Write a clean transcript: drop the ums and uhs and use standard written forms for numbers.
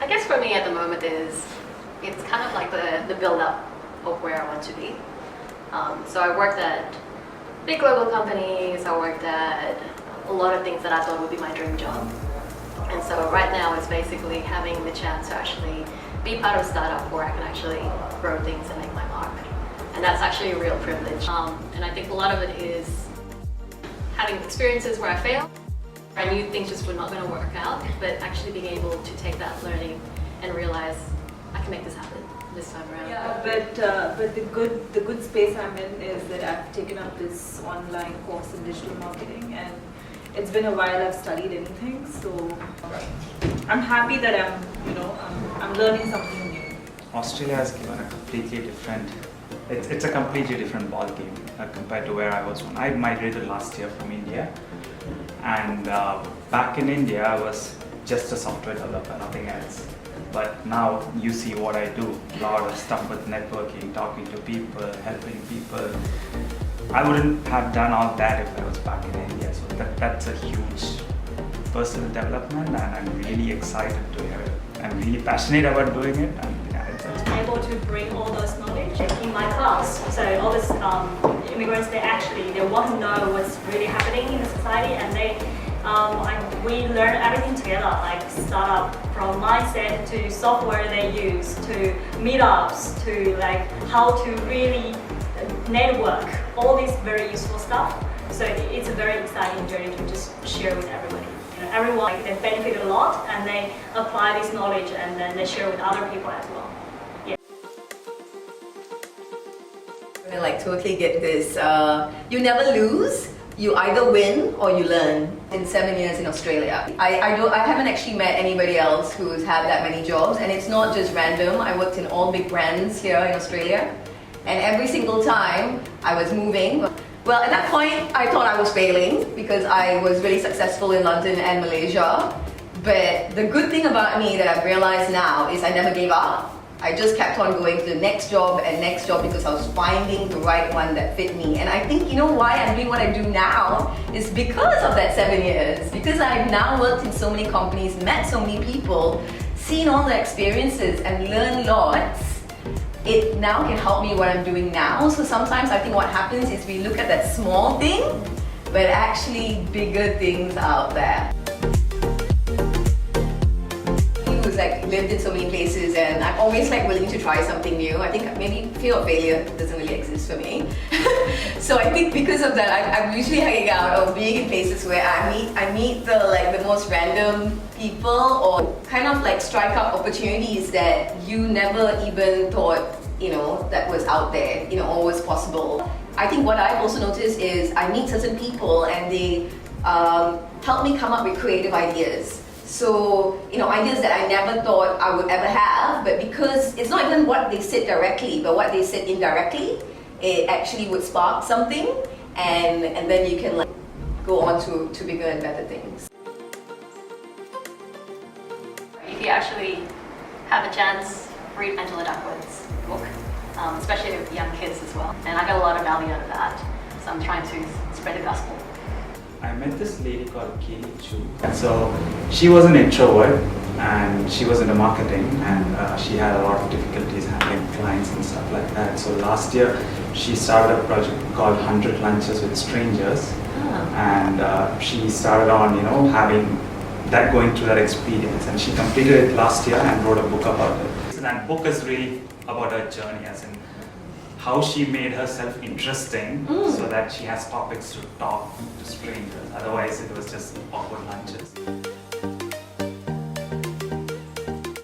I guess for me at the moment it's kind of like the build-up of where I want to be. So I worked at big global companies, I worked at a lot of things that I thought would be my dream job. And so right now it's basically having the chance to actually be part of a startup where I can actually grow things and make my mark. And that's actually a real privilege. And I think a lot of it is having experiences where I failed. I knew things just were not going to work out, but actually being able to take that learning and realize I can make this happen this time around. Yeah, but the good space I'm in is that I've taken up this online course in digital marketing, and it's been a while I've studied anything, so I'm happy that I'm learning something new. Australia has given a completely different. It's a completely different ball game compared to where I was when I migrated last year from India. And back in India, I was just a software developer, nothing else. But now you see what I do, a lot of stuff with networking, talking to people, helping people. I wouldn't have done all that if I was back in India. So that's a huge personal development, and I'm really excited to hear it. I'm really passionate about doing it. And able to bring all those knowledge in my class. So all these immigrants, they want to know what's really happening in the society, and we learn everything together, like startup from mindset to software they use to meetups to like how to really network, all this very useful stuff. So it's a very exciting journey to just share with everybody. Everyone, they benefit a lot, and they apply this knowledge and then they share with other people as well. I like totally get this. You never lose. You either win or you learn. In 7 years in Australia, I haven't actually met anybody else who's had that many jobs, and it's not just random. I worked in all big brands here in Australia, and every single time I was moving. Well, at that point, I thought I was failing because I was really successful in London and Malaysia. But the good thing about me that I've realized now is I never gave up. I just kept on going to the next job and next job because I was finding the right one that fit me. And I think, why I'm doing what I do now is because of that 7 years. Because I've now worked in so many companies, met so many people, seen all the experiences and learned lots. It now can help me what I'm doing now. So sometimes I think what happens is we look at that small thing, but actually bigger things out there. Who's like lived in so many places, and I'm always like willing to try something new. I think maybe fear of failure doesn't really exist for me. So I think because of that, I'm usually hanging out or being in places where I meet the most random people, or kind of like strike up opportunities that you never even thought that was out there, or was possible. I think what I've also noticed is I meet certain people and they help me come up with creative ideas. So, ideas that I never thought I would ever have, but because it's not even what they said directly, but what they said indirectly, it actually would spark something, and then you can go on to bigger and better things. If you actually have a chance, read Angela Duckworth's book, especially with young kids as well. And I got a lot of value out of that, so I'm trying to spread the gospel. I met this lady called Katie Chu. So she was an introvert and she was into marketing, and she had a lot of difficulties handling clients and stuff like that. So last year she started a project called 100 Lunches with Strangers. And she started on going through that experience, and she completed it last year and wrote a book about it. So that book is really about her journey, as in how she made herself interesting so that she has topics to talk to strangers. Otherwise it was just awkward lunches.